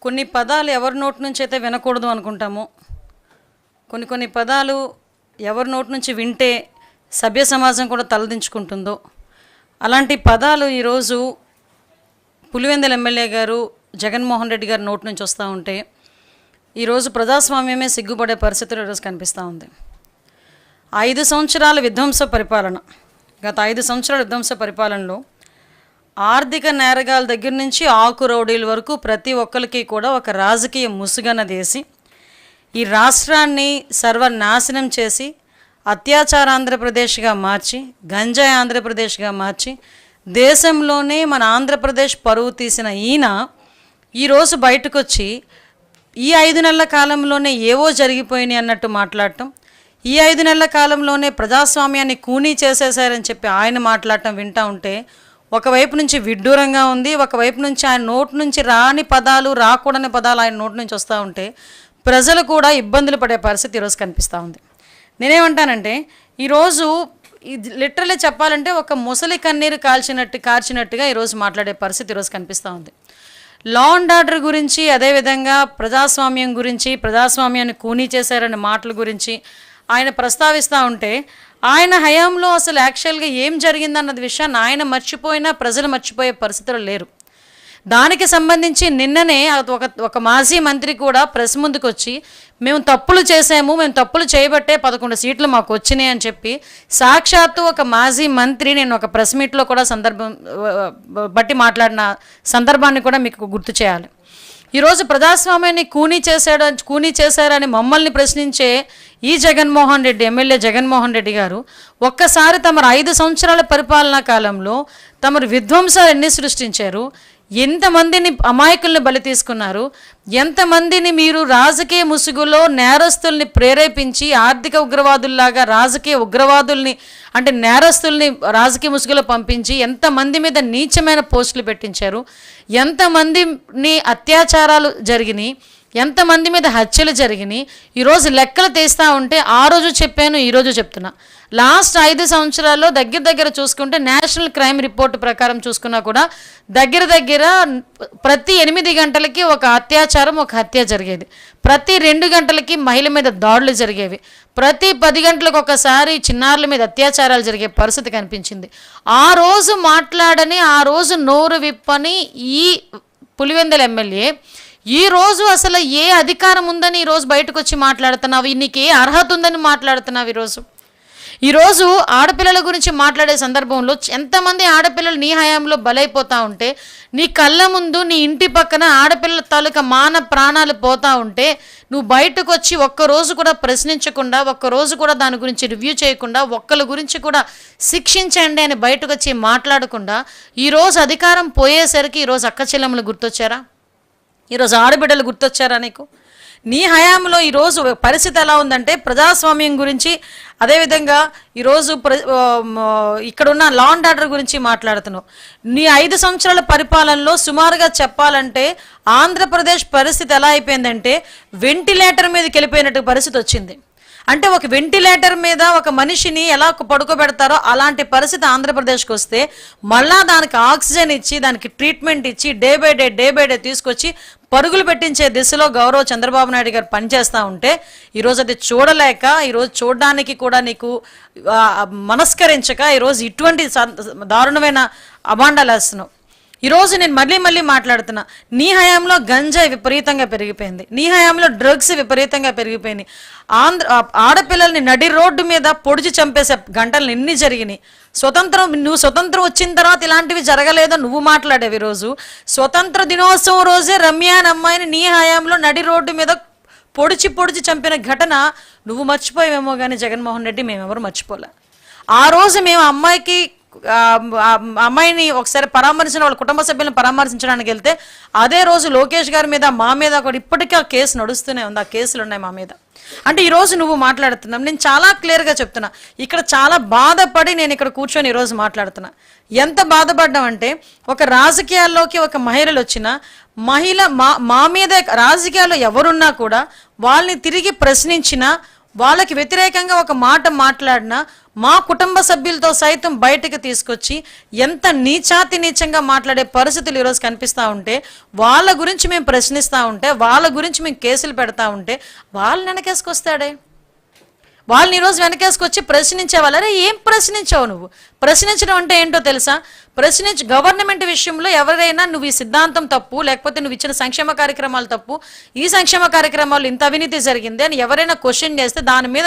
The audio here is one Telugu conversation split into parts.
కొన్ని పదాలు ఎవరి నోటి నుంచి అయితే వినకూడదు అనుకుంటామో, కొన్ని పదాలు ఎవరి నోటి నుంచి వింటే సభ్య సమాజం కూడా తలదించుకుంటుందో, అలాంటి పదాలు ఈరోజు పులివెందుల ఎమ్మెల్యే గారు జగన్మోహన్ రెడ్డి గారి నోటి నుంచి వస్తూ ఉంటే ఈరోజు ప్రజాస్వామ్యమే సిగ్గుపడే పరిస్థితులు ఈరోజు కనిపిస్తూ ఉంది. 5 సంవత్సరాల విధ్వంస పరిపాలన, గత 5 సంవత్సరాల విధ్వంస పరిపాలనలో ఆర్థిక నేరగాల దగ్గర నుంచి ఆకు రౌడీల వరకు ప్రతి ఒక్కరికి కూడా ఒక రాజకీయ ముసుగనదేసి ఈ రాష్ట్రాన్ని సర్వనాశనం చేసి అత్యాచార ఆంధ్రప్రదేశ్గా మార్చి, గంజాయి ఆంధ్రప్రదేశ్గా మార్చి, దేశంలోనే మన ఆంధ్రప్రదేశ్ పరువు తీసిన ఈయన ఈరోజు బయటకు వచ్చి ఈ 5 నెలల కాలంలోనే ఏవో జరిగిపోయినాయి అన్నట్టు మాట్లాడటం, ఈ 5 నెలల కాలంలోనే ప్రజాస్వామ్యాన్ని కూనీ చేసేసారని చెప్పి ఆయన మాట్లాడటం వింటూ ఉంటే ఒకవైపు నుంచి విడ్డూరంగా ఉంది, ఒకవైపు నుంచి ఆయన నోటి నుంచి రాని పదాలు, రాకూడని పదాలు ఆయన నోటి నుంచి వస్తూ ఉంటే ప్రజలు కూడా ఇబ్బందులు పడే పరిస్థితి ఈరోజు కనిపిస్తూ ఉంది. నేనేమంటానంటే ఈరోజు లిటరల్లీ చెప్పాలంటే ఒక ముసలి కన్నీరు కార్చినట్టుగా ఈరోజు మాట్లాడే పరిస్థితి ఈరోజు కనిపిస్తూ ఉంది. లా అండ్ ఆర్డర్ గురించి, అదేవిధంగా ప్రజాస్వామ్యం గురించి, ప్రజాస్వామ్యాన్ని కూనీ చేశారనే మాటల గురించి ఆయన ప్రస్తావిస్తూ ఉంటే ఆయన హయాంలో అసలు యాక్చువల్గా ఏం జరిగిందన్నది విషయాన్ని ఆయన మర్చిపోయినా ప్రజలు మర్చిపోయే పరిస్థితులు లేరు. దానికి సంబంధించి నిన్ననే ఒక మాజీ మంత్రి కూడా ప్రెస్ ముందుకు వచ్చి మేము తప్పులు చేసాము, మేము తప్పులు చేయబట్టే 11 సీట్లు మాకు వచ్చినాయి అని చెప్పి సాక్షాత్తు ఒక మాజీ మంత్రి నేను ఒక ప్రెస్ మీట్లో కూడా బట్టి మాట్లాడిన సందర్భాన్ని కూడా మీకు గుర్తు చేయాలి. ఈరోజు ప్రజాస్వామ్యాన్ని కూనీ చేశారని మమ్మల్ని ప్రశ్నించే ఈ జగన్మోహన్ రెడ్డి, ఎమ్మెల్యే జగన్మోహన్ రెడ్డి గారు ఒక్కసారి తమరు 5 సంవత్సరాల పరిపాలనా కాలంలో తమరు విధ్వంసాలు ఎన్ని సృష్టించారు, ఎంతమందిని అమాయకుల్ని బలి తీసుకున్నారు, ఎంతమందిని మీరు రాజకీయ ముసుగులో నేరస్తుల్ని ప్రేరేపించి ఆర్థిక ఉగ్రవాదుల్లాగా రాజకీయ ఉగ్రవాదుల్ని అంటే నేరస్తుల్ని రాజకీయ ముసుగులో పంపించి ఎంతమంది మీద నీచమైన పోస్టులు పెట్టించారు, ఎంతమందిని అత్యాచారాలు జరిగినాయి, ఎంతమంది మీద హత్యలు జరిగినాయి. ఈరోజు లెక్కలు తీస్తూ ఉంటే ఆ రోజు చెప్పాను, ఈరోజు చెప్తున్నా. లాస్ట్ 5 సంవత్సరాల్లో దగ్గర చూసుకుంటే నేషనల్ క్రైమ్ రిపోర్ట్ ప్రకారం చూసుకున్నా కూడా దగ్గర ప్రతి 8 గంటలకి ఒక అత్యాచారం, ఒక హత్య జరిగేది. ప్రతి 2 గంటలకి మహిళ మీద దాడులు జరిగేవి. ప్రతి 10 గంటలకు ఒకసారి చిన్నారుల మీద అత్యాచారాలు జరిగే పరిస్థితి కనిపించింది. ఆ రోజు మాట్లాడని, ఆ రోజు నోరు విప్పని ఈ పులివెందుల ఎమ్మెల్యే ఈరోజు అసలు ఏ అధికారం ఉందని ఈరోజు బయటకు వచ్చి మాట్లాడుతున్నావు, నీకు ఏ అర్హత ఉందని మాట్లాడుతున్నావు. ఈరోజు ఆడపిల్లల గురించి మాట్లాడే సందర్భంలో ఎంతమంది ఆడపిల్లలు నీ హయాంలో బలైపోతూ ఉంటే, నీ కళ్ళ ముందు నీ ఇంటి పక్కన ఆడపిల్లల తాలూకా ప్రాణాలు పోతూ ఉంటే నువ్వు బయటకు వచ్చి ఒక్కరోజు కూడా ప్రశ్నించకుండా, ఒక్కరోజు కూడా దాని గురించి రివ్యూ చేయకుండా, ఒక్కరి గురించి కూడా శిక్షించండి అని బయటకు వచ్చి మాట్లాడకుండా ఈరోజు అధికారం పోయేసరికి ఈరోజు అక్క చెల్లెమ్మలు గుర్తొచ్చారా, ఈరోజు ఆడబిడ్డలు గుర్తొచ్చారా నీకు? నీ హయాంలో ఈరోజు పరిస్థితి ఎలా ఉందంటే ప్రజాస్వామ్యం గురించి, అదేవిధంగా ఈరోజు ఇక్కడున్న లా అండ్ ఆర్డర్ గురించి మాట్లాడుతున్నావు. నీ 5 సంవత్సరాల పరిపాలనలో సుమారుగా చెప్పాలంటే ఆంధ్రప్రదేశ్ పరిస్థితి ఎలా అయిపోయిందంటే వెంటిలేటర్ మీదకి వెళ్ళిపోయినట్టు పరిస్థితి వచ్చింది. అంటే ఒక వెంటిలేటర్ మీద ఒక మనిషిని ఎలా పడుకోబెడతారో అలాంటి పరిస్థితి ఆంధ్రప్రదేశ్కి వస్తే మళ్ళా దానికి ఆక్సిజన్ ఇచ్చి, దానికి ట్రీట్మెంట్ ఇచ్చి డే బై డే తీసుకొచ్చి పరుగులు పెట్టించే దిశలో గౌరవ చంద్రబాబు నాయుడు గారు పనిచేస్తూ ఉంటే ఈరోజు అది చూడలేక, ఈరోజు చూడడానికి కూడా నీకు మనస్కరించక ఈరోజు ఇటువంటి దారుణమైన అభాండాలు వేస్తున్నావు. ఈరోజు నేను మళ్ళీ మాట్లాడుతున్నా, నీ హయాంలో గంజాయి విపరీతంగా పెరిగిపోయింది, నీ హయాంలో డ్రగ్స్ విపరీతంగా పెరిగిపోయినాయి, ఆడపిల్లల్ని నడి రోడ్డు మీద పొడిచి చంపేసే గంటలు ఎన్ని జరిగినాయి. నువ్వు స్వతంత్రం వచ్చిన తర్వాత ఇలాంటివి జరగలేదో నువ్వు మాట్లాడేవి. ఈరోజు స్వతంత్ర దినోత్సవం రోజే రమ్య అనే అమ్మాయిని నీ హయాంలో నడి రోడ్డు మీద పొడిచి చంపిన ఘటన నువ్వు మర్చిపోయావేమో కానీ జగన్మోహన్ రెడ్డి మేమెవరు మర్చిపోలే. ఆ రోజు మేము అమ్మాయిని ఒకసారి పరామర్శించిన వాళ్ళ కుటుంబ సభ్యులను పరామర్శించడానికి వెళ్తే అదే రోజు లోకేష్ గారి మీద, మా మీద కూడా ఇప్పటికీ ఆ కేసు నడుస్తూనే ఉంది, ఆ కేసులు ఉన్నాయి మా మీద. అంటే ఈరోజు నువ్వు మాట్లాడుతున్నావు. నేను చాలా క్లియర్గా చెప్తున్నా, ఇక్కడ చాలా బాధపడి నేను ఇక్కడ కూర్చొని ఈరోజు మాట్లాడుతున్నా. ఎంత బాధపడ్డామంటే ఒక రాజకీయాల్లోకి ఒక మహిళలు వచ్చిన మహిళ మా మీద రాజకీయాల్లో ఎవరున్నా కూడా వాళ్ళని తిరిగి ప్రశ్నించినా వాళ్ళకి వ్యతిరేకంగా ఒక మాట మాట్లాడినా మా కుటుంబ సభ్యులతో సైతం బయటకు తీసుకొచ్చి ఎంత నీచంగా మాట్లాడే పరిస్థితులు ఈరోజు కనిపిస్తూ ఉంటే, వాళ్ళ గురించి మేము ప్రశ్నిస్తూ ఉంటే, వాళ్ళ గురించి మేము కేసులు పెడతా ఉంటే వాళ్ళని వెనకేసుకొస్తాడే. వాళ్ళని ఈరోజు వెనకేసుకొచ్చి ప్రశ్నించేవాళ్ళు. అరే ఏం ప్రశ్నించావు నువ్వు? ప్రశ్నించడం అంటే ఏంటో తెలుసా? గవర్నమెంట్ విషయంలో ఎవరైనా నువ్వు ఈ సిద్ధాంతం తప్పు, లేకపోతే నువ్వు ఇచ్చిన సంక్షేమ కార్యక్రమాలు తప్పు, ఈ సంక్షేమ కార్యక్రమాలు ఇంత అవినీతి జరిగింది అని ఎవరైనా క్వశ్చన్ చేస్తే దాని మీద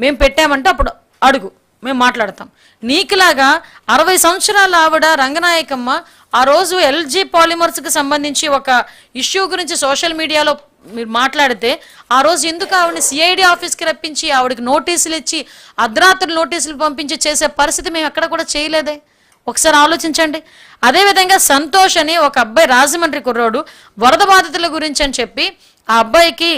మేము పెట్టామంటే అప్పుడు అడుగు, మేము మాట్లాడతాం. నీకులాగా 60 సంవత్సరాల ఆవిడ రంగనాయకమ్మ ఆ రోజు ఎల్జీ పాలిమర్స్కి సంబంధించి ఒక ఇష్యూ గురించి సోషల్ మీడియాలో మీరు మాట్లాడితే ఆ రోజు ఎందుకు ఆవిడని సిఐడి ఆఫీస్కి రప్పించి ఆవిడకి నోటీసులు ఇచ్చి అర్ధరాత్రులు నోటీసులు పంపించి చేసే పరిస్థితి మేము ఎక్కడ కూడా చేయలేదే? ఒకసారి ఆలోచించండి. అదేవిధంగా సంతోష్ అని ఒక అబ్బాయి, రాజమండ్రి కుర్రోడు, వరద బాధితుల గురించి అని చెప్పి ఆ అబ్బాయికి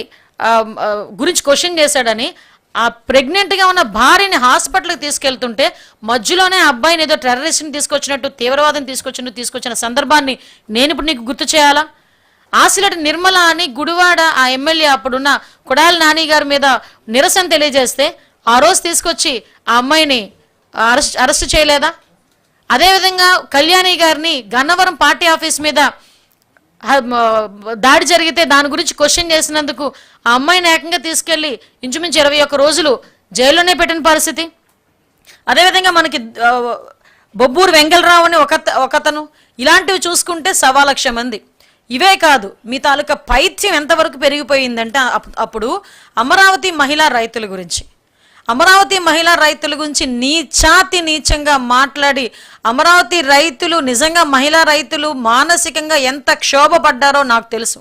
గురించి క్వశ్చన్ చేశాడని ఆ ప్రెగ్నెంట్గా ఉన్న భార్యని హాస్పిటల్కి తీసుకెళ్తుంటే మధ్యలోనే ఆ అబ్బాయిని ఏదో టెర్రరిస్ట్ని తీసుకొచ్చినట్టు, తీవ్రవాదం తీసుకొచ్చిన సందర్భాన్ని నేను ఇప్పుడు నీకు గుర్తు చేయాలా? ఆసిలటి నిర్మల అని గుడివాడ ఆ ఎమ్మెల్యే అప్పుడున్న కొడాలి నాని గారి మీద నిరసన తెలియజేస్తే ఆ రోజు తీసుకొచ్చి ఆ అమ్మాయిని అరెస్ట్ చేయలేదా? అదేవిధంగా కళ్యాణి గారిని గన్నవరం పార్టీ ఆఫీస్ మీద దాడి జరిగితే దాని గురించి క్వశ్చన్ చేసినందుకు ఆ అమ్మాయిని ఏకంగా తీసుకెళ్లి ఇంచుమించు 21 రోజులు జైల్లోనే పెట్టిన పరిస్థితి. అదేవిధంగా మనకి బొబ్బూరు వెంగళరావు అని ఒకతను. ఇలాంటివి చూసుకుంటే 1,00,000 మంది. ఇవే కాదు, మీ తాలూకా పైత్యం ఎంతవరకు పెరిగిపోయిందంటే అప్పుడు అమరావతి మహిళా రైతుల గురించి నీచంగా మాట్లాడి అమరావతి రైతులు, నిజంగా మహిళా రైతులు మానసికంగా ఎంత క్షోభపడ్డారో నాకు తెలుసు.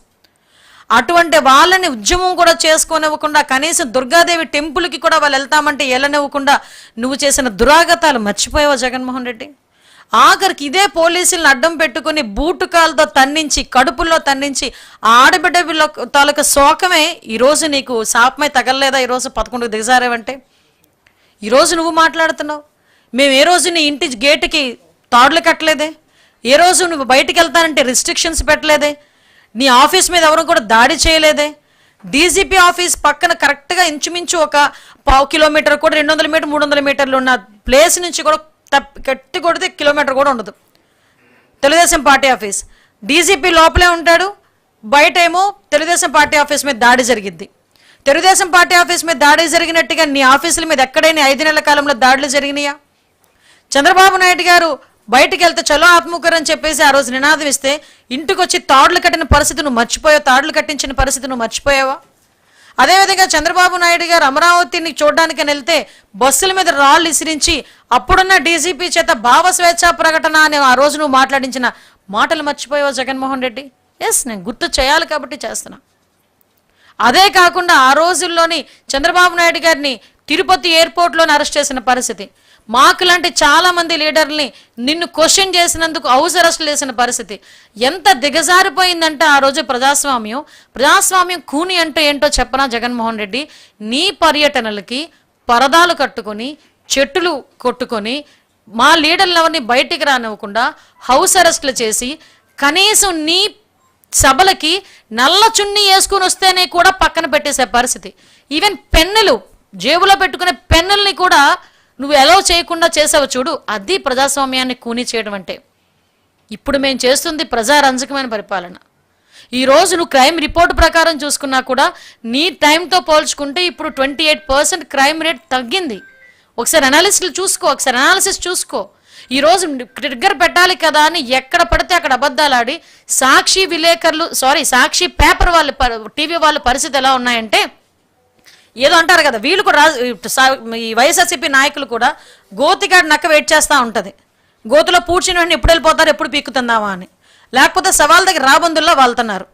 అటువంటి వాళ్ళని ఉద్యమం కూడా చేసుకోనివ్వకుండా, కనీసం దుర్గాదేవి టెంపుల్కి కూడా వాళ్ళు వెళ్తామంటే వెళ్ళనివ్వకుండా నువ్వు చేసిన దురాగతాలు మర్చిపోయావా జగన్మోహన్ రెడ్డి? ఆఖరికి ఇదే పోలీసులను అడ్డం పెట్టుకుని బూటుకాలతో తన్నించి, కడుపుల్లో తన్నించి ఆడబిడ్డ తాలూకా శోకమే ఈరోజు నీకు శాపమై తగలలేదా? ఈరోజు 11కు దిగజారేవంటే ఈరోజు నువ్వు మాట్లాడుతున్నావు. మేము ఏ రోజు నీ ఇంటి గేటుకి తాడులు కట్టలేదే? ఏ రోజు నువ్వు బయటికి వెళ్తానంటే రిస్ట్రిక్షన్స్ పెట్టలేదే? నీ ఆఫీస్ మీద ఎవరు కూడా దాడి చేయలేదే? డీజీపీ ఆఫీస్ పక్కన కరెక్ట్గా ఇంచుమించు ఒక 1/4 కిలోమీటర్ కూడా 200 మీటర్ 300 మీటర్లు ఉన్న ప్లేస్ నుంచి కూడా కట్టి కొడితే కిలోమీటర్ కూడా ఉండదు తెలుగుదేశం పార్టీ ఆఫీస్. డీజీపీ లోపలే ఉంటాడు, బయట ఏమో తెలుగుదేశం పార్టీ ఆఫీస్ మీద దాడి జరిగిద్ది. తెలుగుదేశం పార్టీ ఆఫీస్ మీద దాడి జరిగినట్టుగా నీ ఆఫీసుల మీద ఎక్కడైనా 5 నెలల కాలంలో దాడులు జరిగినాయా? చంద్రబాబు నాయుడు గారు బయటికి వెళ్తే చలో ఆత్మకూరు అని చెప్పేసి ఆ రోజు నినాదం ఇస్తే ఇంటికి వచ్చి తాడులు కట్టిన పరిస్థితి నువ్వు మర్చిపోయావు, తాడులు కట్టించిన పరిస్థితి నువ్వు మర్చిపోయావా? అదేవిధంగా చంద్రబాబు నాయుడు గారు అమరావతిని చూడడానికి వెళ్తే బస్సుల మీద రాళ్ళు ఇసిరించి అప్పుడున్న డీజీపీ చేత భావ స్వేచ్ఛా ప్రకటన అని ఆ రోజు నువ్వు మాట్లాడించిన మాటలు మర్చిపోయావు జగన్మోహన్ రెడ్డి? ఎస్, నేను గుర్తు చేయాలి కాబట్టి చేస్తున్నా. అదే కాకుండా ఆ రోజుల్లోని చంద్రబాబు నాయుడు గారిని తిరుపతి ఎయిర్పోర్ట్లోనే అరెస్ట్ చేసిన పరిస్థితి, మాకు లాంటి చాలామంది లీడర్ని నిన్ను క్వశ్చన్ చేసినందుకు హౌస్ అరెస్టులు చేసిన పరిస్థితి ఎంత దిగజారిపోయిందంటే ఆ రోజు ప్రజాస్వామ్యం కూని అంటే ఏంటో చెప్పనా జగన్మోహన్ రెడ్డి? నీ పర్యటనలకి పరదాలు కట్టుకొని చెట్టులు కొట్టుకొని మా లీడర్లవన్నీ బయటికి రానివ్వకుండా హౌస్ అరెస్టులు చేసి కనీసం నీ సభలకి నల్ల చున్నీ వేసుకుని వస్తేనే కూడా పక్కన పెట్టేసే పరిస్థితి. ఈవెన్ పెన్నులు, జేబులో పెట్టుకునే పెన్నుల్ని కూడా నువ్వు ఎలా చేయకుండా చేసావు చూడు. అది ప్రజాస్వామ్యాన్ని కూని చేయడం అంటే. ఇప్పుడు మేము చేస్తుంది ప్రజారంజకమైన పరిపాలన. ఈరోజు నువ్వు క్రైమ్ రిపోర్ట్ ప్రకారం చూసుకున్నా కూడా నీ టైంతో పోల్చుకుంటే ఇప్పుడు 28% క్రైమ్ రేట్ తగ్గింది. ఒకసారి అనాలిసిస్ చూసుకో. ఈరోజు ట్రిగ్గర్ పెట్టాలి కదా అని ఎక్కడ పడితే అక్కడ అబద్ధాలు ఆడి సాక్షి పేపర్ వాళ్ళు, టీవీ వాళ్ళ పరిస్థితి ఎలా ఉన్నాయంటే ఏదో అంటారు కదా, వీళ్ళు కూడా ఈ వైఎస్ఆర్సీపీ నాయకులు కూడా గోతిగాడి నక్క వెయిట్ చేస్తూ ఉంటుంది. గోతులో పూడ్చిన వెంటనే ఎప్పుడు వెళ్ళిపోతారు, ఎప్పుడు పీక్కుతుందామా అని. లేకపోతే సవాల్ దగ్గర రాబందుల్లో వాళ్తున్నారు.